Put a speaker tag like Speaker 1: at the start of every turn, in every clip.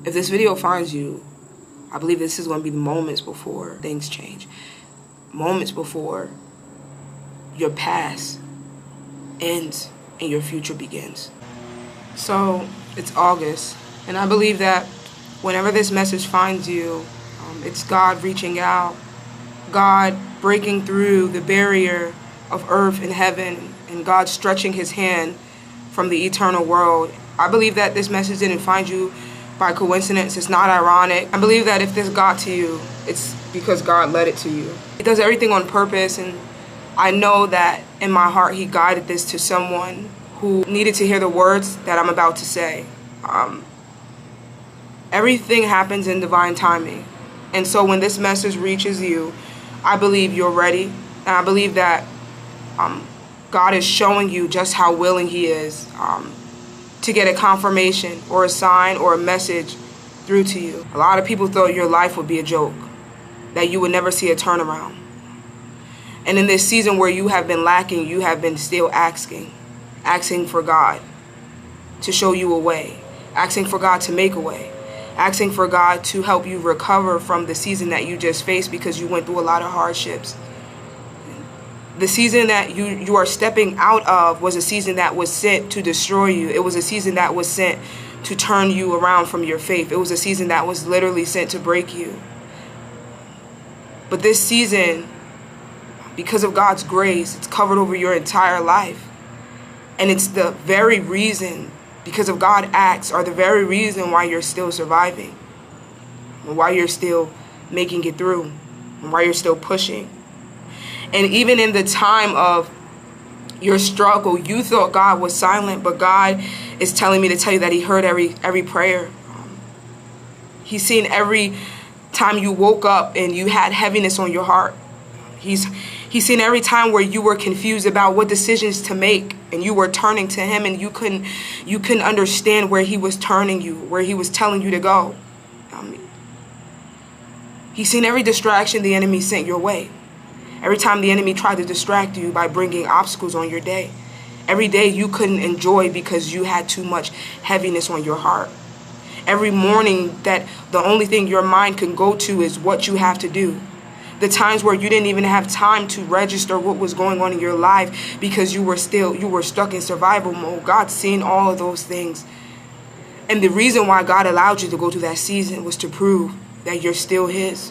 Speaker 1: If this video finds you, I believe this is going to be the moments before things change. Moments before your past ends and your future begins. So it's August, and I believe that whenever this message finds you, it's God reaching out, God breaking through the barrier of earth and heaven, and God stretching his hand from the eternal world. I believe that this message didn't find you by coincidence. It's not ironic. I believe that if this got to you, it's because God led it to you. He does everything on purpose, and I know that in my heart he guided this to someone who needed to hear the words that I'm about to say. Everything happens in divine timing. And so when this message reaches you, I believe you're ready. And I believe that God is showing you just how willing he is to get a confirmation or a sign or a message through to you. A lot of people thought your life would be a joke, that you would never see a turnaround. And in this season where you have been lacking, you have been still asking for God to show you a way, asking for God to make a way, asking for God to help you recover from the season that you just faced because you went through a lot of hardships. The season that you are stepping out of was a season that was sent to destroy you. It was a season that was sent to turn you around from your faith. It was a season that was literally sent to break you. But this season, because of God's grace, it's covered over your entire life. And it's the very reason, because of God's acts, are the very reason why you're still surviving, why you're still making it through, and why you're still pushing. And even in the time of your struggle, you thought God was silent, but God is telling me to tell you that he heard every prayer. He's seen every time you woke up and you had heaviness on your heart. He's seen every time where you were confused about what decisions to make, and you were turning to him and you couldn't understand where he was turning you, where he was telling you to go. He's seen every distraction the enemy sent your way. Every time the enemy tried to distract you by bringing obstacles on your day. Every day you couldn't enjoy because you had too much heaviness on your heart. Every morning that the only thing your mind can go to is what you have to do. The times where you didn't even have time to register what was going on in your life because you were stuck in survival mode. God's seen all of those things. And the reason why God allowed you to go through that season was to prove that you're still his.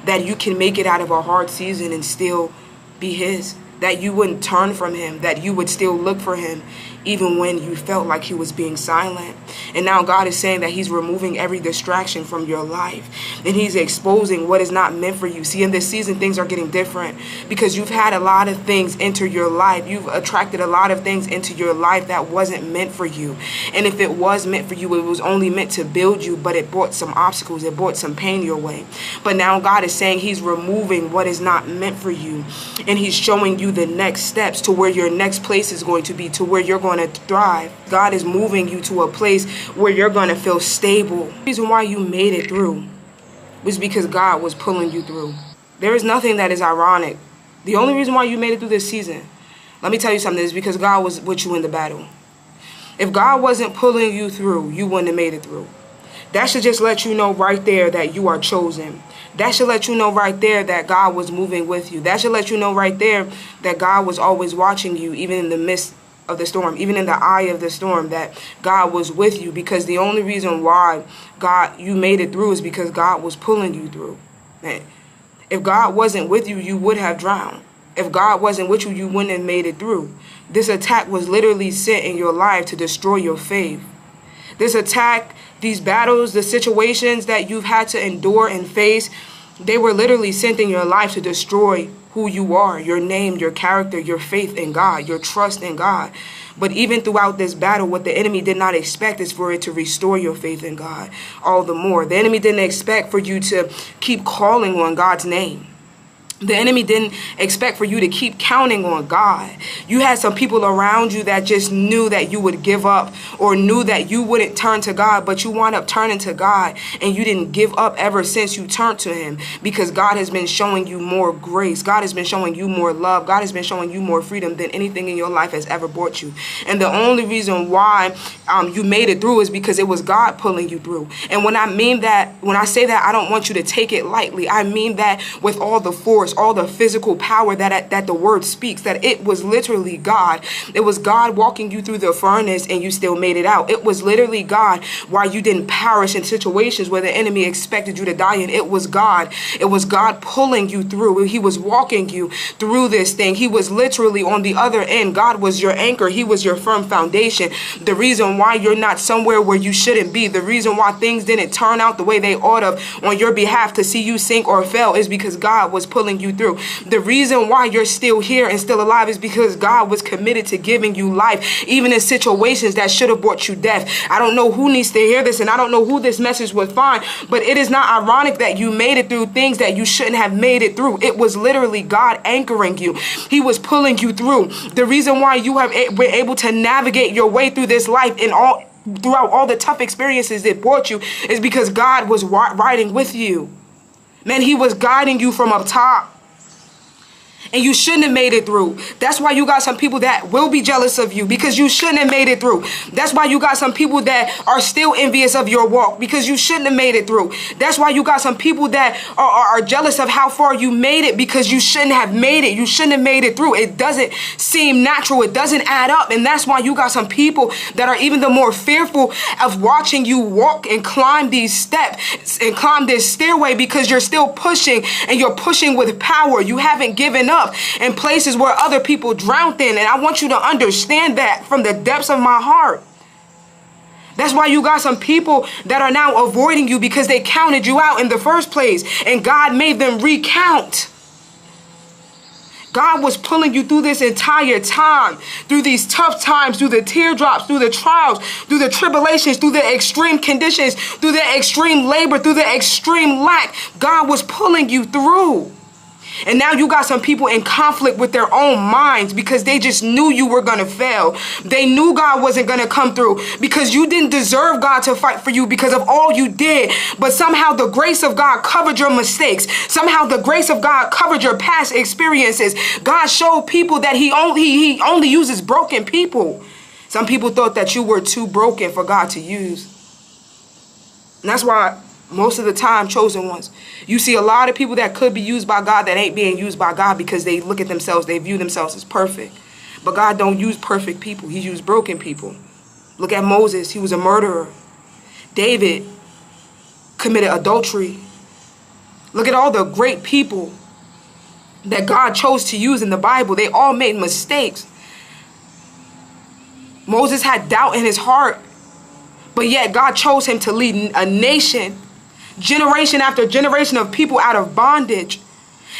Speaker 1: That you can make it out of a hard season and still be his. That you wouldn't turn from him. That you would still look for him even when you felt like he was being silent. And now God is saying that he's removing every distraction from your life. And he's exposing what is not meant for you. See, in this season, things are getting different because you've had a lot of things enter your life. You've attracted a lot of things into your life that wasn't meant for you. And if it was meant for you, it was only meant to build you, but it brought some obstacles. It brought some pain your way. But now God is saying he's removing what is not meant for you. And he's showing you the next steps to where your next place is going to be, to where you're going to thrive. God is moving you to a place where you're going to feel stable. The reason why you made it through was because God was pulling you through. There is nothing that is ironic. The only reason why you made it through this season, let me tell you something, is because God was with you in the battle. If God wasn't pulling you through, you wouldn't have made it through. That should just let you know right there that you are chosen. That should let you know right there that God was moving with you. That should let you know right there that God was always watching you, even in the midst of the storm, even in the eye of the storm, that God was with you. Because the only reason why you made it through is because God was pulling you through. Man, if God wasn't with you, you would have drowned. If God wasn't with you, you wouldn't have made it through. This attack was literally sent in your life to destroy your faith. This attack, these battles, the situations that you've had to endure and face, they were literally sent in your life to destroy who you are, your name, your character, your faith in God, your trust in God. But even throughout this battle, what the enemy did not expect is for it to restore your faith in God all the more. The enemy didn't expect for you to keep calling on God's name. The enemy didn't expect for you to keep counting on God. You had some people around you that just knew that you would give up or knew that you wouldn't turn to God, but you wound up turning to God and you didn't give up ever since you turned to him, because God has been showing you more grace. God has been showing you more love. God has been showing you more freedom than anything in your life has ever brought you. And the only reason why you made it through is because it was God pulling you through. And when I say that, I don't want you to take it lightly. I mean that with all the force, all the physical power that the word speaks, that it was literally God. It was God walking you through the furnace and you still made it out. It was literally God why you didn't perish in situations where the enemy expected you to die in. It was God. It was God pulling you through. He was walking you through this thing. He was literally on the other end. God was your anchor. He was your firm foundation. The reason why you're not somewhere where you shouldn't be, the reason why things didn't turn out the way they ought to on your behalf to see you sink or fail, is because God was pulling you through. The reason why you're still here and still alive is because God was committed to giving you life, even in situations that should have brought you death. I don't know who needs to hear this, and I don't know who this message would find, but it is not ironic that you made it through things that you shouldn't have made it through. It was literally God anchoring you. He was pulling you through. The reason why you have been able to navigate your way through this life throughout all the tough experiences it brought you is because God was riding with you. Man, he was guiding you from up top. And you shouldn't have made it through. That's why you got some people that will be jealous of you, because you shouldn't have made it through. That's why you got some people that are still envious of your walk, because you shouldn't have made it through. That's why you got some people that are jealous of how far you made it, because you shouldn't have made it. You shouldn't have made it through. It doesn't seem natural. It doesn't add up. And that's why you got some people that are even the more fearful of watching you walk and climb these steps and climb this stairway, because you're still pushing, and you're pushing with power. You haven't given up in places where other people drowned in. And I want you to understand that from the depths of my heart. That's why you got some people that are now avoiding you, because they counted you out in the first place, and God made them recount. God was pulling you through this entire time, through these tough times, through the teardrops, through the trials, through the tribulations, through the extreme conditions, through the extreme labor, through the extreme lack. God was pulling you through. And now you got some people in conflict with their own minds, because they just knew you were going to fail. They knew God wasn't going to come through, because you didn't deserve God to fight for you because of all you did. But somehow the grace of God covered your mistakes. Somehow the grace of God covered your past experiences. God showed people that he only uses broken people. Some people thought that you were too broken for God to use. And that's why most of the time, chosen ones, you see a lot of people that could be used by God that ain't being used by God, because they look at themselves, they view themselves as perfect. But God don't use perfect people. He used broken people. Look at Moses. He was a murderer. David committed adultery. Look at all the great people that God chose to use in the Bible. They all made mistakes. Moses had doubt in his heart, but yet God chose him to lead a nation, generation after generation of people out of bondage.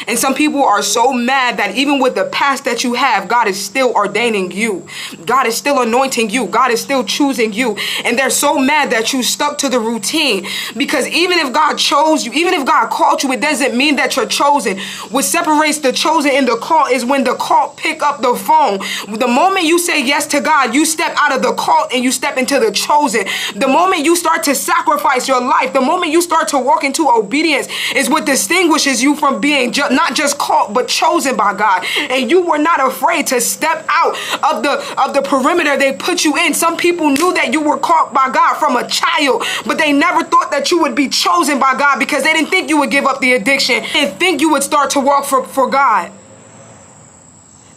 Speaker 1: And some people are so mad that even with the past that you have, God is still ordaining you. God is still anointing you. God is still choosing you. And they're so mad that you stuck to the routine. Because even if God chose you, even if God called you, it doesn't mean that you're chosen. What separates the chosen and the call is when the call pick up the phone. The moment you say yes to God, you step out of the call and you step into the chosen. The moment you start to sacrifice your life, the moment you start to walk into obedience, is what distinguishes you from being not just called, but chosen by God. And you were not afraid to step out of the perimeter they put you in. Some people knew that you were called by God from a child, but they never thought that you would be chosen by God, because they didn't think you would give up the addiction. They didn't think you would start to walk for God.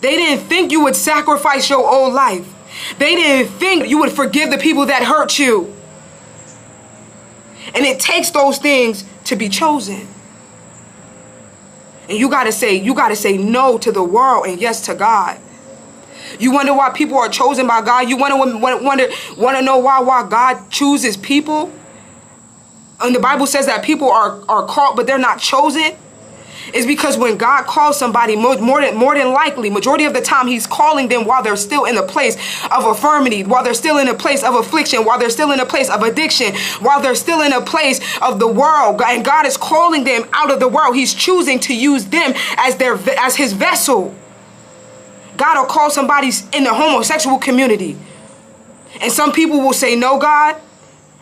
Speaker 1: They didn't think you would sacrifice your old life. They didn't think you would forgive the people that hurt you. And it takes those things to be chosen. And you gotta say no to the world and yes to God. You wonder why people are chosen by God? You want to know why God chooses people? And the Bible says that people are called, but they're not chosen. is because when God calls somebody, more than likely, majority of the time, he's calling them while they're still in a place of infirmity, while they're still in a place of affliction, while they're still in a place of addiction, while they're still in a place of the world. And God is calling them out of the world. He's choosing to use them as his vessel. God will call somebody in the homosexual community. And some people will say, no, God,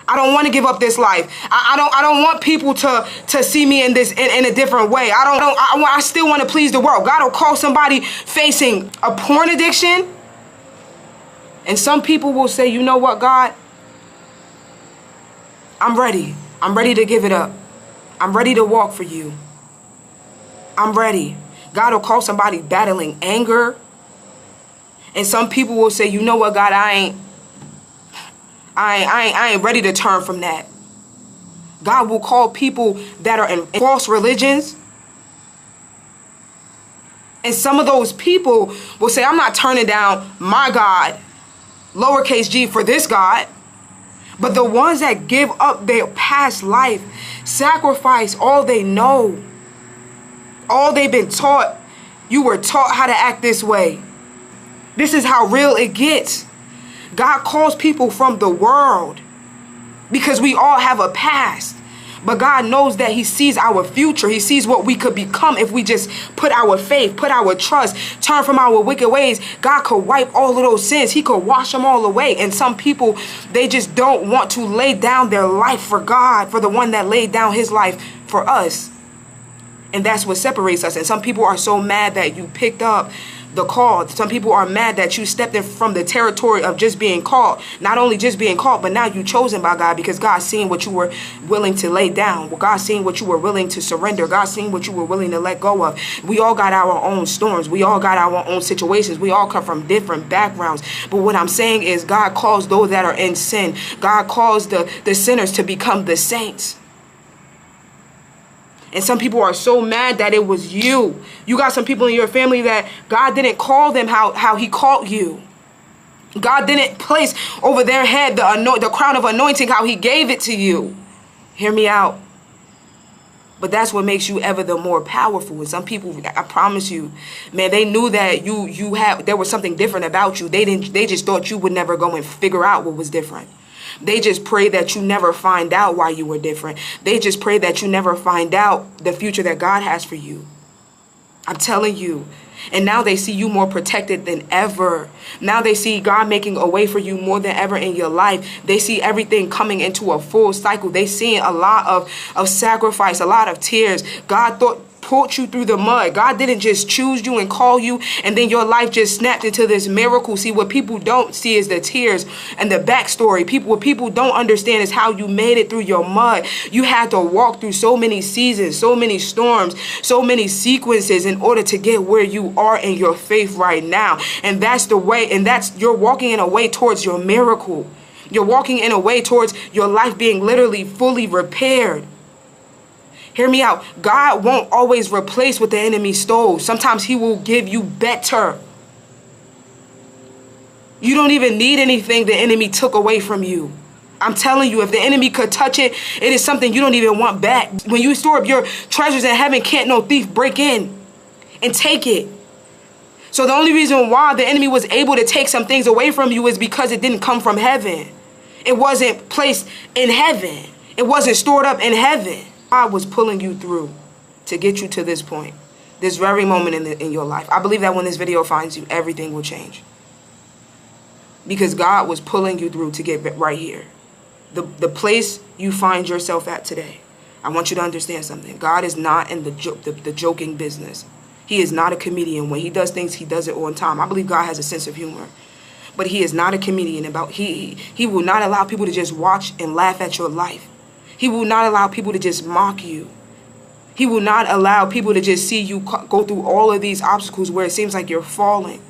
Speaker 1: I don't want to give up this life. I don't want people to see me in a different way. I still want to please the world. God will call somebody facing a porn addiction. And some people will say, you know what, God? I'm ready. I'm ready to give it up. I'm ready to walk for you. I'm ready. God will call somebody battling anger. And some people will say, you know what, God, I ain't ready to turn from that. God will call people that are in false religions. And some of those people will say, I'm not turning down my God, lowercase g, for this God. But the ones that give up their past life, sacrifice all they know, all they've been taught, you were taught how to act this way. This is how real it gets. God calls people from the world because we all have a past. But God knows that he sees our future. He sees what we could become if we just put our faith, put our trust, turn from our wicked ways. God could wipe all of those sins. He could wash them all away. And some people, they just don't want to lay down their life for God, for the one that laid down his life for us. And that's what separates us. And some people are so mad that you picked up the call. Some people are mad that you stepped in from the territory of just being called. Not only just being called, but now you chosen by God because God's seeing what you were willing to lay down. God's seeing what you were willing to surrender. God's seeing what you were willing to let go of. We all got our own storms. We all got our own situations. We all come from different backgrounds. But what I'm saying is God calls those that are in sin. God calls the sinners to become the saints. And some people are so mad that it was you. You got some people in your family that God didn't call them how he called you. God didn't place over their head the crown of anointing how he gave it to you. Hear me out. But that's what makes you ever the more powerful. And some people, I promise you, man, they knew that there was something different about you. They just thought you would never go and figure out what was different. They just pray that you never find out why you were different. They just pray that you never find out the future that God has for you. I'm telling you. And now they see you more protected than ever. Now they see God making a way for you more than ever in your life. They see everything coming into a full cycle. They see a lot of sacrifice, a lot of tears. God pulled you through the mud. God didn't just choose you and call you and then your life just snapped into this miracle. See, what people don't see is the tears and the backstory. What people don't understand is how you made it through your mud. You had to walk through so many seasons, so many storms, so many sequences in order to get where you are in your faith right now. And that's the way, and you're walking in a way towards your miracle. You're walking in a way towards your life being literally fully repaired. Hear me out. God won't always replace what the enemy stole. Sometimes he will give you better. You don't even need anything the enemy took away from you. I'm telling you, if the enemy could touch it, it is something you don't even want back. When you store up your treasures in heaven, can't no thief break in and take it. So the only reason why the enemy was able to take some things away from you is because it didn't come from heaven. It wasn't placed in heaven. It wasn't stored up in heaven. God was pulling you through to get you to this point, this very moment in your life. I believe that when this video finds you, everything will change. Because God was pulling you through to get right here. The place you find yourself at today. I want you to understand something. God is not in the joking business. He is not a comedian. When he does things, he does it on time. I believe God has a sense of humor. But he is not a comedian. He will not allow people to just watch and laugh at your life. He will not allow people to just mock you. He will not allow people to just see you go through all of these obstacles where it seems like you're falling.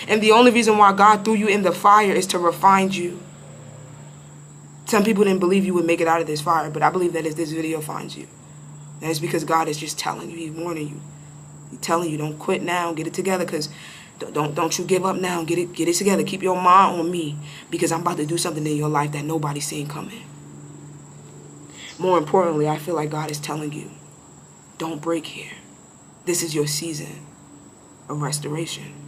Speaker 1: And the only reason why God threw you in the fire is to refine you. Some people didn't believe you would make it out of this fire, but I believe that if this video finds you, that is because God is just telling you, he's warning you. He's telling you, don't quit now, get it together, because don't you give up now, get it together. Keep your mind on me, because I'm about to do something in your life that nobody's seen coming. More importantly, I feel like God is telling you, don't break here. This is your season of restoration.